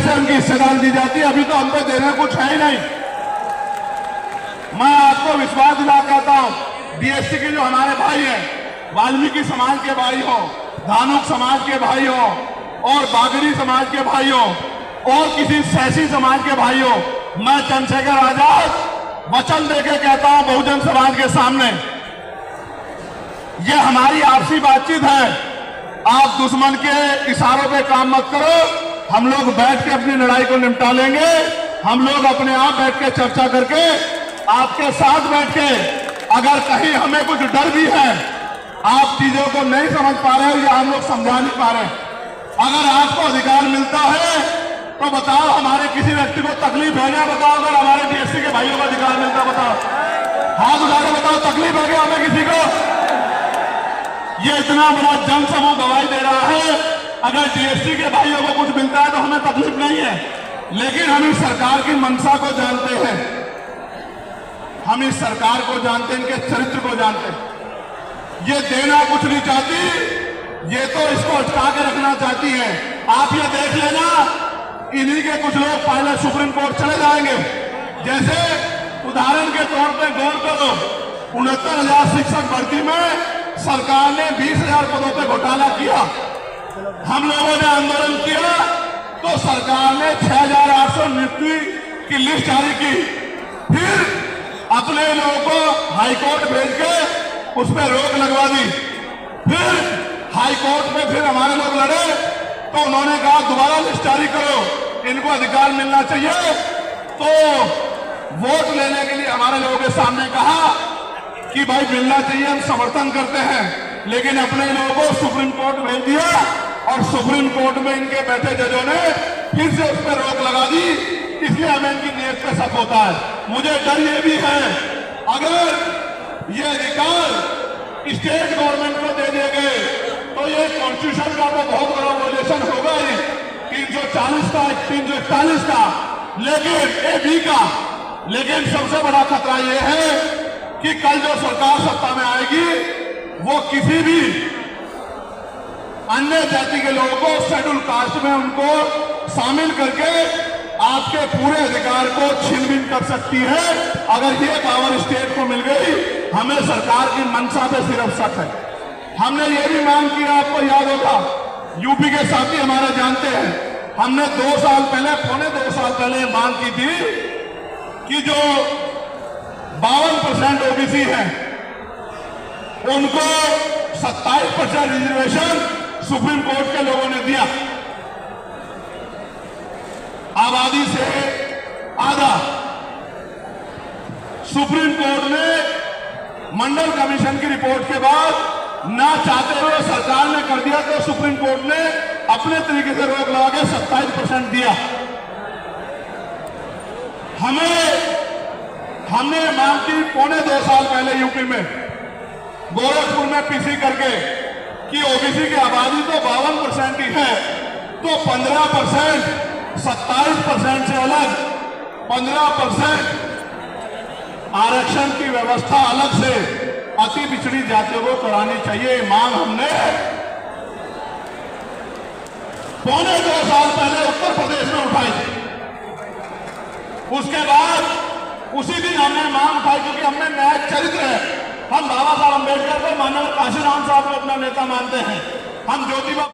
से उनकी हिस्सेदारी दी जाती है। अभी तो हम पे देने कुछ है ही नहीं। मैं आपको विश्वास दिला कहता हूं, बीएससी के जो हमारे भाई हैं, वाल्मीकि समाज के भाई हो, धानुक समाज के भाई हो, और बागड़ी समाज के भाई हो, और किसी सैसी समाज के भाई हो, मैं चंद्रशेखर आजाद वचन देके कहता हूं बहुजन समाज के सामने, ये हमारी आपसी बातचीत है। आप दुश्मन के इशारों पे काम मत करो। हम लोग बैठ के अपनी लड़ाई को निपटा लेंगे। हम लोग अपने आप बैठ के चर्चा करके आपके साथ बैठ के, अगर कहीं हमें कुछ डर भी है, आप चीजों को नहीं समझ पा रहे हो या हम लोग समझा नहीं पा रहे, अगर आपको अधिकार मिलता है तो बताओ, हमारे किसी व्यक्ति को तकलीफ है क्या? बताओ, अगर हमारे बीएससी के भाइयों को अधिकार मिलता, बताओ, हाथ उठा के बताओ, तकलीफ है क्या हमें किसी को? ये इतना बड़ा जन समूह गवाही दे रहा है, अगर बीएससी के भाइयों को कुछ मिलता है तो हमें तकलीफ नहीं है। लेकिन हम इस सरकार की मंशा को जानते हैं, हम इस सरकार को जानते हैं, इनके चरित्र को जानते हैं। ये देना कुछ नहीं चाहती, ये तो इसको अटका के रखना चाहती है। आप ये देख लेना, इन्हीं के कुछ लोग पहले सुप्रीम कोर्ट चले जाएंगे। जैसे उदाहरण के तौर पे गौर करो, 69,000 शिक्षक भर्ती में सरकार ने 20,000 पदों पे घोटाला किया। हम लोगों ने आंदोलन किया तो सरकार ने 6,800 नियुक्ति की लिस्ट जारी की। फिर अपने लोगों को हाईकोर्ट भेज के उस पर रोक लगवा दी। फिर हाईकोर्ट में फिर हमारे लोग लड़े तो उन्होंने कहा दोबारा लिस्ट जारी करो, इनको अधिकार मिलना चाहिए। तो वोट लेने के लिए हमारे लोगों के सामने कहा कि भाई मिलना चाहिए, हम समर्थन करते हैं, लेकिन अपने लोगों को सुप्रीम कोर्ट भेज दिया और सुप्रीम कोर्ट में इनके बैठे जजों ने फिर से उस पर रोक लगा दी। इसलिए हमें इनकी नीयत पे शक होता है। मुझे डर ये भी है, अगर ये अधिकार स्टेट गवर्नमेंट को दे दिए गए तो ये कॉन्स्टिट्यूशन का तो बहुत बड़ा वोलेशन होगा ही, 340 का, 341 का, लेकिन AB का। लेकिन सबसे बड़ा खतरा ये है कि कल जो सरकार सत्ता में आएगी वो किसी भी अन्य जाति के लोगों को शेड्यूल कास्ट में उनको शामिल करके आपके पूरे अधिकार को छीन-बीन कर सकती है। अगर ये पावर स्टेट को मिल गई, हमें सरकार की मंशा पे सिर्फ शक है। हमने ये भी मांग की, आपको याद होगा, यूपी के साथी हमारे जानते हैं, हमने 2 साल पहले, पौने 2 साल पहले मांग की थी कि जो 52% ओबीसी हैं उनको 27% रिजर्वेशन सुप्रीम कोर्ट के लोगों ने दिया। आबादी से आधा सुप्रीम कोर्ट ने मंडल कमीशन की रिपोर्ट के बाद ना चाहते हुए सरकार ने कर दिया, तो सुप्रीम कोर्ट ने अपने तरीके से रोक लगा के 27% दिया। हमने मांग की पौने 2 साल पहले यूपी में, गोरखपुर में पीसी करके कि ओबीसी की आबादी तो 52% ही है, तो 15%, 27% से अलग 15% आरक्षण की व्यवस्था अलग से अति पिछड़ी जातियों को करानी चाहिए। मांग हमने पौने 2 साल पहले उत्तर प्रदेश में उठाई थी। उसके बाद उसी दिन हमने मांग उठाई, क्योंकि हमने न्यायिक चरित्र है। हम बाबा साहब अम्बेडकर को माननीय काशीराम साहब को अपना नेता मानते हैं। हम ज्योतिबा